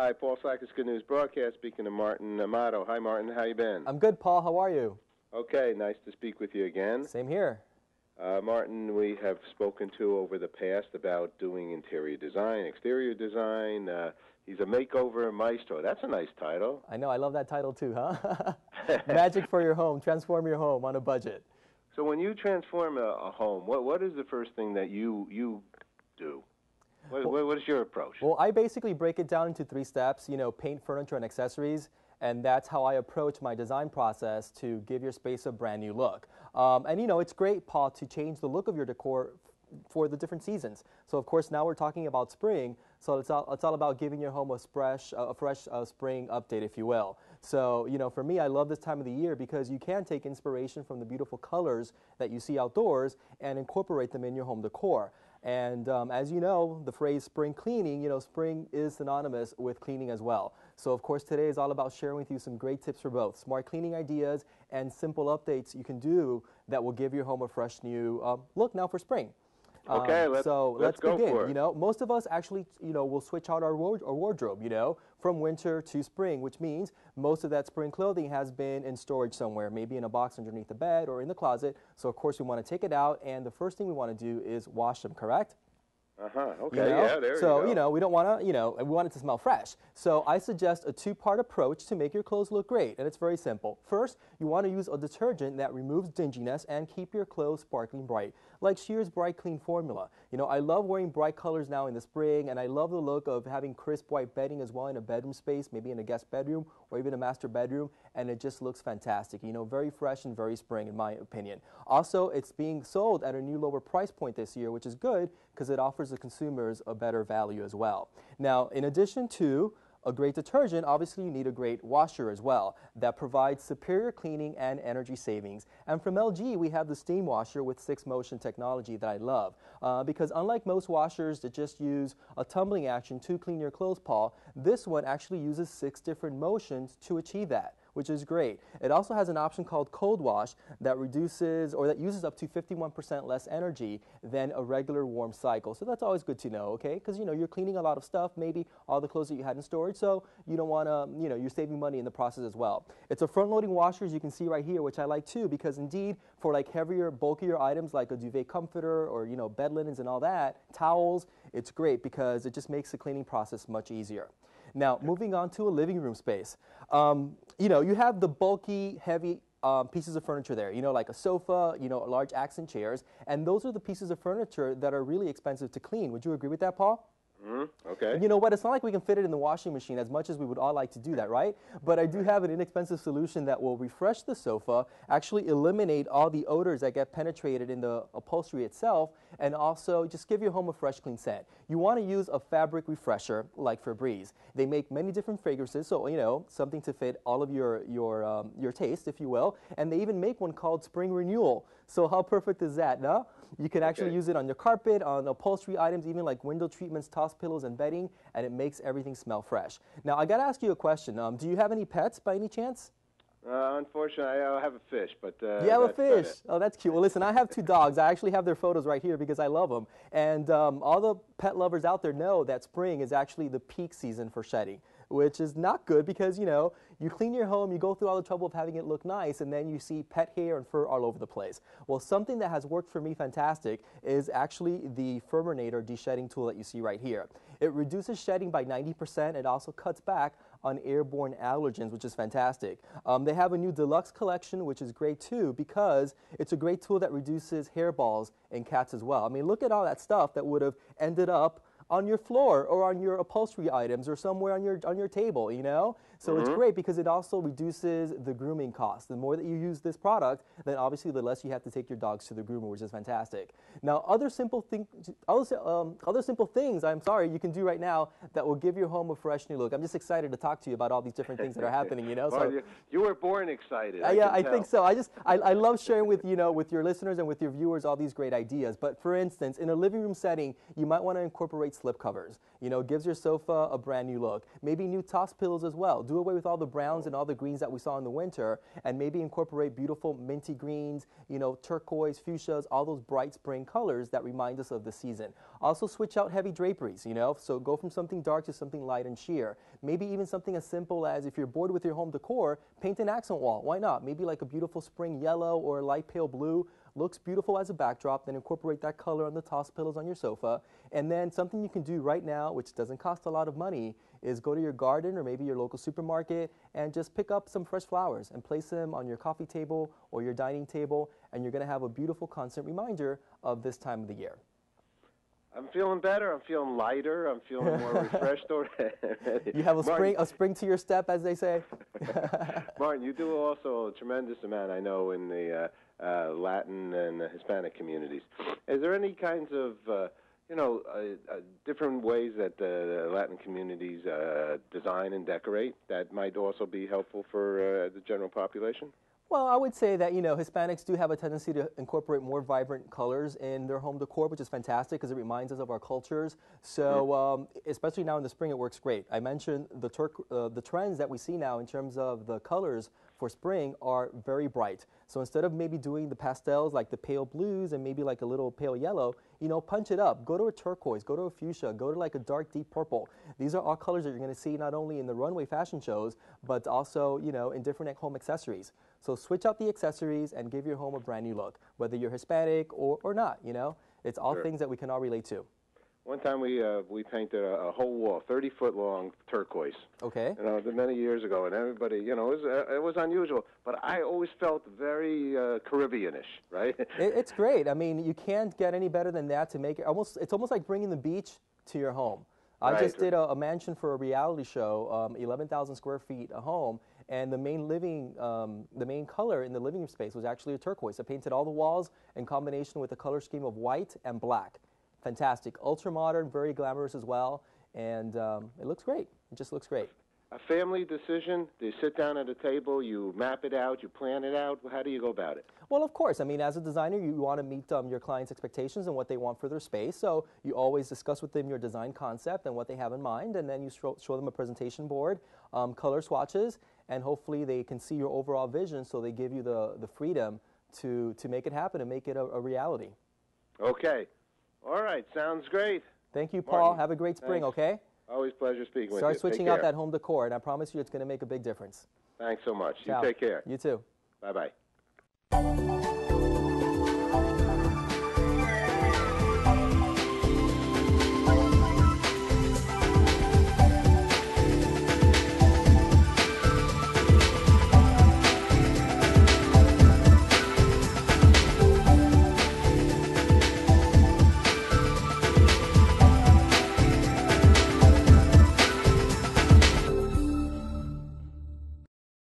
Hi, Paul Sackis, Good News Broadcast, speaking to Martin Amado. Hi, Martin. How you been? I'm good, Paul. How are you? Okay, nice to speak with you again. Same here. Martin, we have spoken to over the past about doing interior design, exterior design. He's a makeover maestro. That's a nice title. I know. I love that title too, huh? Magic for your home. Transform your home on a budget. So when you transform a home, what is the first thing that you do? What is your approach? Well, I basically break it down into 3 steps, paint, furniture, and accessories. And that's how I approach my design process to give your space a brand new look. And it's great, Paul, to change the look of your decor for the different seasons. So, of course, now we're talking about spring. So it's all about giving your home a fresh spring update, if you will. So, for me, I love this time of the year because you can take inspiration from the beautiful colors that you see outdoors and incorporate them in your home decor. And as you know, the phrase spring cleaning, spring is synonymous with cleaning as well. So, of course, today is all about sharing with you some great tips for both smart cleaning ideas and simple updates you can do that will give your home a fresh new look now for spring. Okay, let's go begin. for it. Most of us actually, will switch out our wardrobe, from winter to spring, which means most of that spring clothing has been in storage somewhere, maybe in a box underneath the bed or in the closet. So, of course, we want to take it out, and the first thing we want to do is wash them, correct? Okay, yeah, there you go. So, we don't want to, we want it to smell fresh. So I suggest a 2-part approach to make your clothes look great, and it's very simple. First, you want to use a detergent that removes dinginess and keep your clothes sparkling bright, like Shear's Bright Clean formula. I love wearing bright colors now in the spring, and I love the look of having crisp white bedding as well in a bedroom space, maybe in a guest bedroom or even a master bedroom, and it just looks fantastic. Very fresh and very spring, in my opinion. Also, it's being sold at a new lower price point this year, which is good because it offers the consumers a better value as well. Now, in addition to a great detergent, obviously you need a great washer as well that provides superior cleaning and energy savings. And from LG, we have the steam washer with 6-motion technology that I love because unlike most washers that just use a tumbling action to clean your clothes, Paul, this one actually uses 6 different motions to achieve that, which is great. It also has an option called cold wash that reduces or that uses up to 51% less energy than a regular warm cycle. So that's always good to know, okay? Because, you're cleaning a lot of stuff, maybe all the clothes that you had in storage, so you don't want to, you're saving money in the process as well. It's a front-loading washer, as you can see right here, which I like too, because indeed, for like heavier, bulkier items like a duvet comforter or, bed linens and all that, towels, it's great because it just makes the cleaning process much easier. Now, moving on to a living room space. You have the bulky, heavy pieces of furniture there, like a sofa, large accent chairs, and those are the pieces of furniture that are really expensive to clean. Would you agree with that, Paul? Okay. You know what? It's not like we can fit it in the washing machine as much as we would all like to do that, right? But I do have an inexpensive solution that will refresh the sofa, actually eliminate all the odors that get penetrated in the upholstery itself, and also just give your home a fresh, clean scent. You want to use a fabric refresher like Febreze. They make many different fragrances, so something to fit all of your taste, if you will. And they even make one called Spring Renewal. So how perfect is that, no? You can actually use it on your carpet, on upholstery items, even like window treatments, toss pillows, and bedding, and it makes everything smell fresh. Now, I got to ask you a question. Do you have any pets by any chance? Unfortunately, I have a fish, but you have a fish. Oh, that's cute. Well, listen, I have 2 dogs. I actually have their photos right here because I love them. And all the pet lovers out there know that spring is actually the peak season for shedding, which is not good because, you clean your home, you go through all the trouble of having it look nice, and then you see pet hair and fur all over the place. Well, something that has worked for me fantastic is actually the Furminator de-shedding tool that you see right here. It reduces shedding by 90%. It also cuts back on airborne allergens, which is fantastic. They have a new deluxe collection, which is great too, because it's a great tool that reduces hairballs in cats as well. I mean, look at all that stuff that would have ended up on your floor or on your upholstery items or somewhere on your table, So it's great because it also reduces the grooming cost. The more that you use this product, then obviously the less you have to take your dogs to the groomer, which is fantastic. Now, other simple things you can do right now that will give your home a fresh new look. I'm just excited to talk to you about all these different things that are happening, Well, so you were born excited. I think so. I love sharing with with your listeners and with your viewers all these great ideas. But for instance, in a living room setting, you might want to incorporate slip covers. Gives your sofa a brand new look. Maybe new toss pillows as well. Do away with all the browns and all the greens that we saw in the winter, and maybe incorporate beautiful minty greens, turquoise, fuchsias, all those bright spring colors that remind us of the season. Also switch out heavy draperies, so go from something dark to something light and sheer. Maybe even something as simple as, if you're bored with your home decor, paint an accent wall. Why not? Maybe like a beautiful spring yellow or a light pale blue. Looks beautiful as a backdrop, then incorporate that color on the toss pillows on your sofa. And then something you can do right now, which doesn't cost a lot of money, is go to your garden or maybe your local supermarket and just pick up some fresh flowers and place them on your coffee table or your dining table, and you're going to have a beautiful constant reminder of this time of the year. I'm feeling better. I'm feeling lighter. I'm feeling more refreshed already. You have a spring to your step, as they say. Martin, you do also a tremendous amount, I know, in the Latin and Hispanic communities. Is there any kinds of, different ways that the Latin communities design and decorate that might also be helpful for the general population? Well, I would say that, Hispanics do have a tendency to incorporate more vibrant colors in their home decor, which is fantastic because it reminds us of our cultures. So especially now in the spring, it works great. I mentioned the trends that we see now in terms of the colors for spring are very bright. So instead of maybe doing the pastels like the pale blues and maybe like a little pale yellow, punch it up. Go to a turquoise, go to a fuchsia, go to like a dark, deep purple. These are all colors that you're going to see not only in the runway fashion shows, but also, in different home accessories. So switch out the accessories and give your home a brand new look, whether you're Hispanic or not, It's all things that we can all relate to. One time we painted a whole wall, 30-foot long turquoise. Okay. Many years ago, and everybody, it was unusual, but I always felt very Caribbeanish, right? It's great. I mean, you can't get any better than that to make it it's almost like bringing the beach to your home. I just did a mansion for a reality show, 11,000 square feet a home, and the main color in the living space was actually a turquoise. I painted all the walls in combination with a color scheme of white and black. Fantastic. Ultra modern, very glamorous as well, and it looks great. It just looks great. A family decision? Do you sit down at a table, you map it out, you plan it out? How do you go about it? Well, of course. I mean, as a designer, you want to meet your client's expectations and what they want for their space. So you always discuss with them your design concept and what they have in mind, and then you show them a presentation board, color swatches, and hopefully they can see your overall vision, so they give you the freedom to make it happen and make it a reality. Okay. All right. Sounds great. Thank you, Paul. Martin, have a great spring, thanks. Okay? Always a pleasure speaking with you. Start switching out that home decor, and I promise you it's going to make a big difference. Thanks so much. Ciao. You take care. You too. Bye-bye.